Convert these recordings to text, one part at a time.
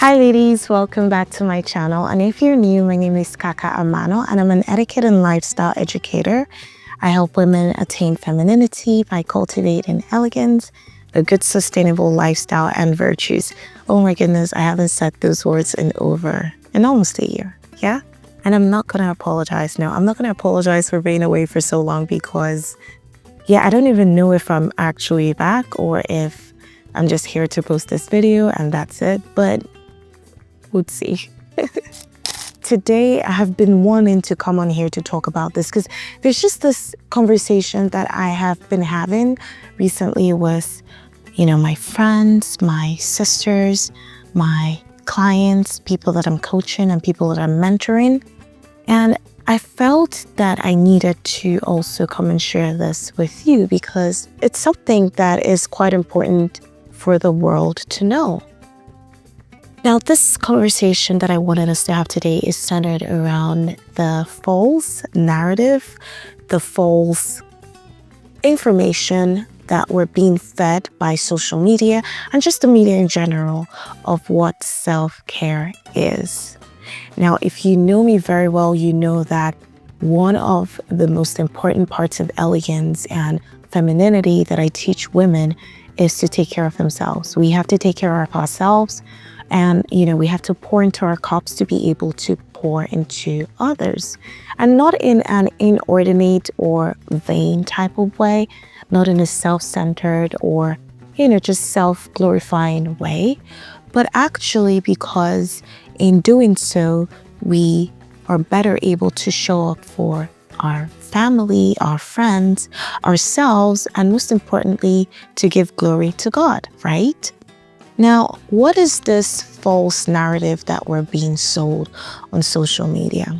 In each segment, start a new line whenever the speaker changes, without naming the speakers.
Hi ladies, welcome back to my channel. And if you're new, my name is Kaka Amano and I'm an etiquette and lifestyle educator. I help women attain femininity by cultivating elegance, a good sustainable lifestyle and virtues. Oh my goodness, I haven't said those words in almost a year. Yeah? And I'm not gonna apologize. No, I'm not gonna apologize for being away for so long because I don't even know if I'm actually back or if I'm just here to post this video and that's it. But we'll see. Today, I have been wanting to come on here to talk about this because there's just this conversation that I have been having recently with, my friends, my sisters, my clients, people that I'm coaching and people that I'm mentoring. And I felt that I needed to also come and share this with you because it's something that is quite important for the world to know. Now, this conversation that I wanted us to have today is centered around the false narrative, the false information that we're being fed by social media and just the media in general of what self-care is. Now, if you know me very well, you know that one of the most important parts of elegance and femininity that I teach women is to take care of themselves. We have to take care of ourselves. And, we have to pour into our cups to be able to pour into others. And not in an inordinate or vain type of way, not in a self-centered or, just self-glorifying way, but actually because in doing so, we are better able to show up for our family, our friends, ourselves, and most importantly, to give glory to God, right? Now, what is this false narrative that we're being sold on social media?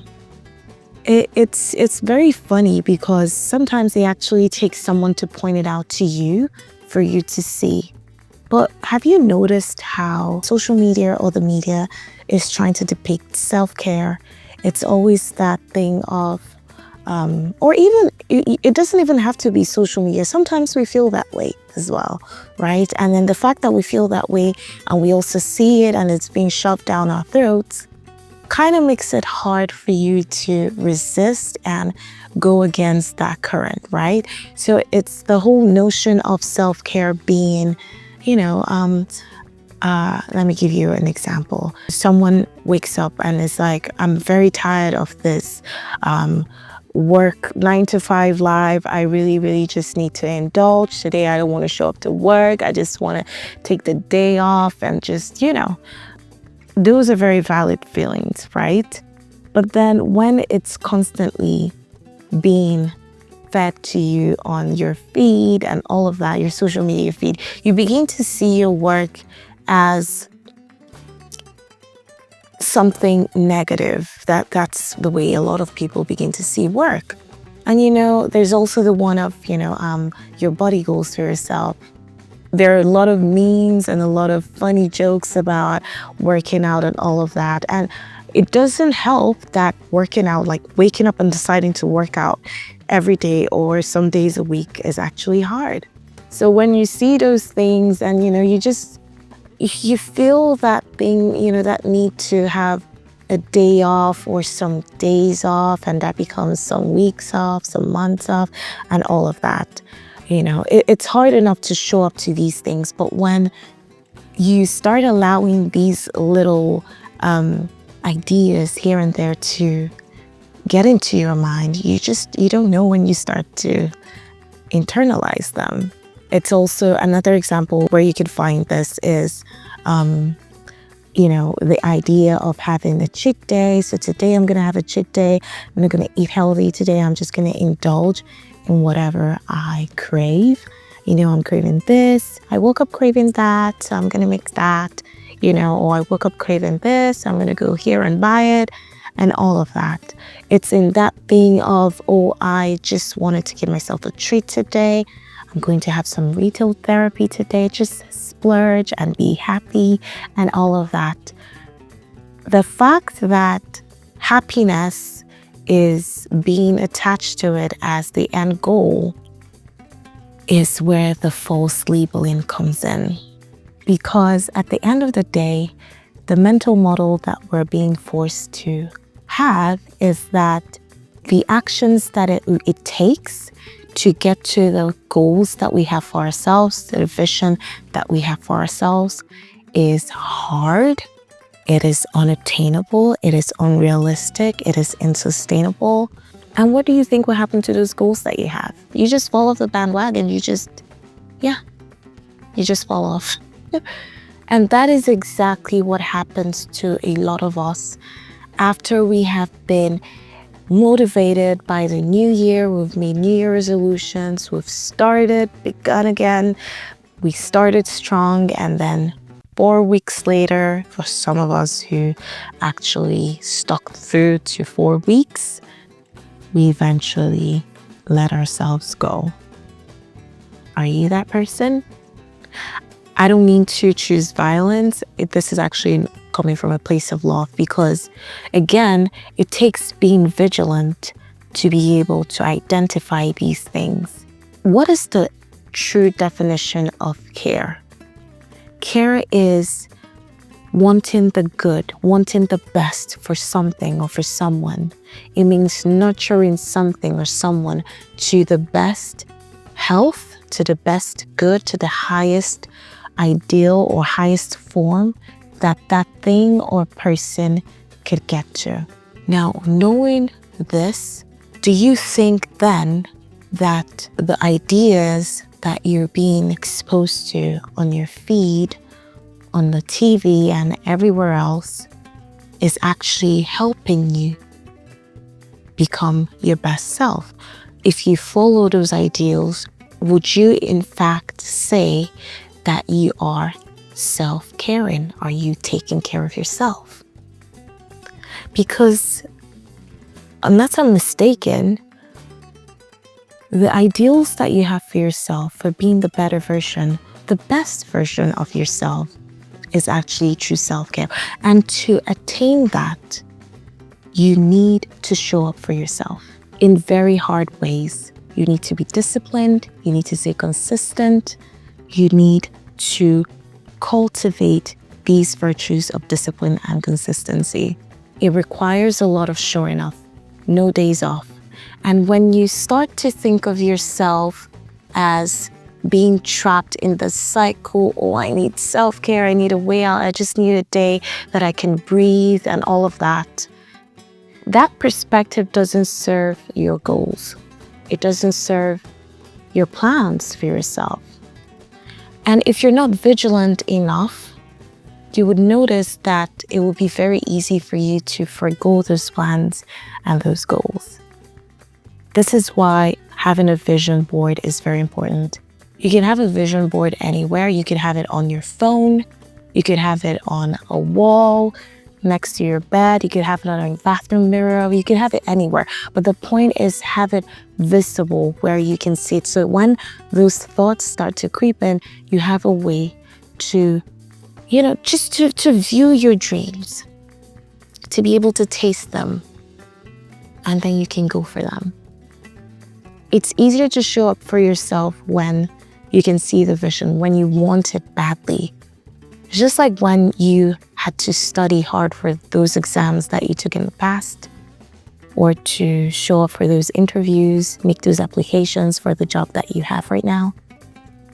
It's very funny because sometimes they actually take someone to point it out to you for you to see. But have you noticed how social media or the media is trying to depict self-care? It's always that thing of or even, it doesn't even have to be social media. Sometimes we feel that way as well, right? And then the fact that we feel that way and we also see it and it's being shoved down our throats kind of makes it hard for you to resist and go against that current, right? So it's the whole notion of self-care being, let me give you an example. Someone wakes up and is like, I'm very tired of this work 9 to 5 live. I really just need to indulge. Today I don't want to show up to work. I just want to take the day off and just, those are very valid feelings, right? But then when it's constantly being fed to you on your feed and all of that, your social media feed, you begin to see your work as something negative. That's the way a lot of people begin to see work. And there's also the one of your body goals for yourself. There are a lot of memes and a lot of funny jokes about working out and all of that, and it doesn't help that working out, like waking up and deciding to work out every day or some days a week, is actually hard. So when you see those things and you feel that thing, that need to have a day off or some days off, and that becomes some weeks off, some months off, and all of that. It's hard enough to show up to these things, but when you start allowing these little ideas here and there to get into your mind, you don't know when you start to internalize them. It's also another example where you could find this is, the idea of having a cheat day. So today I'm going to have a cheat day. I'm not going to eat healthy today. I'm just going to indulge in whatever I crave. I'm craving this. I woke up craving that. So I'm going to make that, or I woke up craving this. I'm going to go here and buy it and all of that. It's in that thing of, I just wanted to give myself a treat today. I'm going to have some retail therapy today, just splurge and be happy and all of that. The fact that happiness is being attached to it as the end goal is where the false labeling comes in. Because at the end of the day, The mental model that we're being forced to have is that the actions that it takes to get to the goals that we have for ourselves, the vision that we have for ourselves, is hard. It is unattainable. It is unrealistic. It is unsustainable. And what do you think will happen to those goals that you have? You just fall off the bandwagon. You just fall off. And that is exactly what happens to a lot of us after we have been motivated by the new year. We've made New Year resolutions. We've begun again. We started strong, and then 4 weeks later, for some of us who actually stuck through to 4 weeks, we eventually let ourselves go. Are you that person? I don't mean to choose violence. This is actually coming from a place of love, because again, it takes being vigilant to be able to identify these things. What is the true definition of care? Care is wanting the good, wanting the best for something or for someone. It means nurturing something or someone to the best health, to the best good, to the highest ideal or highest form that thing or person could get to. Now, knowing this, do you think then that the ideas that you're being exposed to on your feed, on the TV and everywhere else is actually helping you become your best self? If you follow those ideals, would you in fact say that you are self-caring? Are you taking care of yourself? Because unless I'm mistaken, the ideals that you have for yourself, for being the better version, the best version of yourself, is actually true self-care. And to attain that, you need to show up for yourself in very hard ways. You need to be disciplined. You need to stay consistent. You need to cultivate these virtues of discipline and consistency. It requires a lot of showing up, no days off. And when you start to think of yourself as being trapped in the cycle, oh, I need self-care, I need a way out, I just need a day that I can breathe and all of that, that perspective doesn't serve your goals. It doesn't serve your plans for yourself. And if you're not vigilant enough, you would notice that it will be very easy for you to forgo those plans and those goals. This is why having a vision board is very important. You can have a vision board anywhere. You could have it on your phone. You could have it on a wall next to your bed. You could have it on a bathroom mirror. You could have it anywhere. But the point is, have it visible where you can see it. So when those thoughts start to creep in, you have a way to, just to view your dreams, to be able to taste them, and then you can go for them. It's easier to show up for yourself when you can see the vision, when you want it badly. Just like when you had to study hard for those exams that you took in the past, or to show up for those interviews, make those applications for the job that you have right now.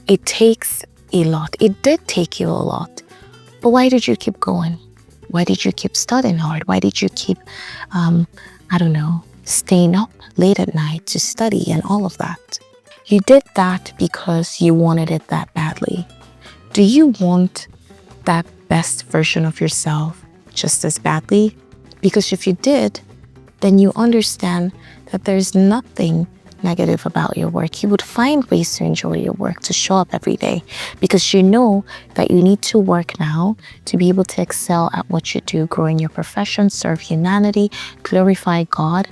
It takes a lot. It did take you a lot. But why did you keep going? Why did you keep studying hard? Why did you keep, staying up late at night to study and all of that? You did that because you wanted it that badly. Do you want that best version of yourself just as badly? Because if you did, then you understand that there's nothing negative about your work. You would find ways to enjoy your work, to show up every day, because you know that you need to work now to be able to excel at what you do, grow in your profession, serve humanity, glorify God,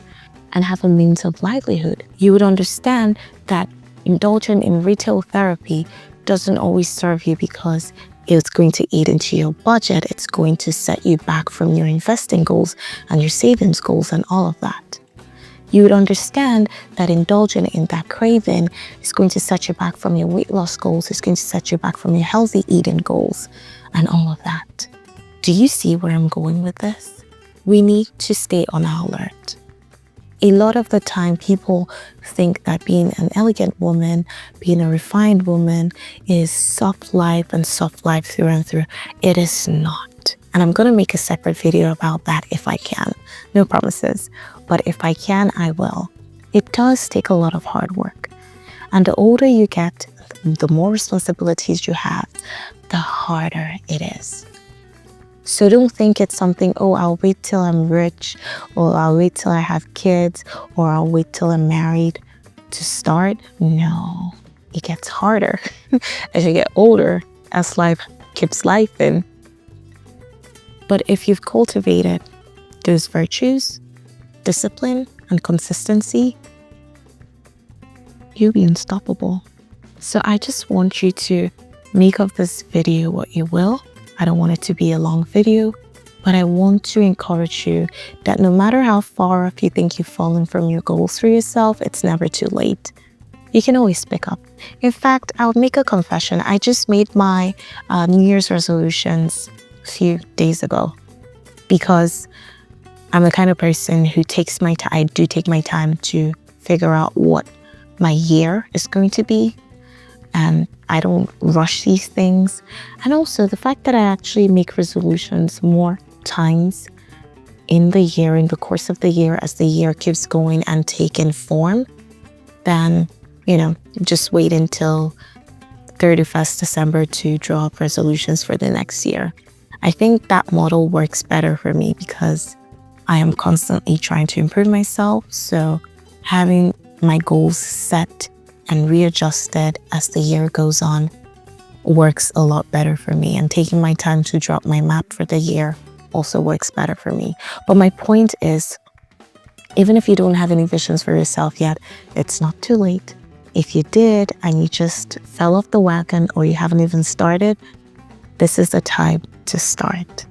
and have a means of livelihood. You would understand that indulging in retail therapy doesn't always serve you because it's going to eat into your budget. It's going to set you back from your investing goals and your savings goals and all of that. You would understand that indulging in that craving is going to set you back from your weight loss goals. It's going to set you back from your healthy eating goals and all of that. Do you see where I'm going with this? We need to stay on our alert. A lot of the time, people think that being an elegant woman, being a refined woman is soft life and soft life through and through. It is not. And I'm going to make a separate video about that if I can. No promises. But if I can, I will. It does take a lot of hard work. And the older you get, the more responsibilities you have, the harder it is. So don't think it's something, oh, I'll wait till I'm rich, or I'll wait till I have kids, or I'll wait till I'm married to start. No, it gets harder as you get older, as life keeps life in. But if you've cultivated those virtues, discipline, and consistency, you'll be unstoppable. So I just want you to make of this video what you will. I don't want it to be a long video, but I want to encourage you that no matter how far off you think you've fallen from your goals for yourself, it's never too late. You can always pick up. In fact, I'll make a confession. I just made my New Year's resolutions a few days ago because I'm the kind of person who takes my time. I do take my time to figure out what my year is going to be. And I don't rush these things. And also the fact that I actually make resolutions more times in the year, in the course of the year, as the year keeps going and taking form, than, just wait until 31st December to draw up resolutions for the next year. I think that model works better for me because I am constantly trying to improve myself. So having my goals set and readjusted as the year goes on works a lot better for me. And taking my time to drop my map for the year also works better for me. But my point is, even if you don't have any visions for yourself yet, it's not too late. If you did and you just fell off the wagon or you haven't even started, this is the time to start.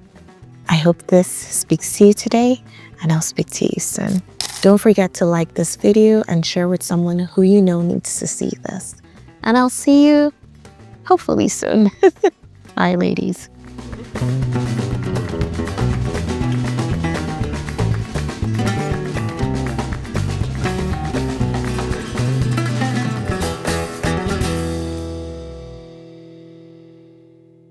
I hope this speaks to you today, and I'll speak to you soon. Don't forget to like this video and share with someone who you know needs to see this. And I'll see you hopefully soon. Bye, ladies.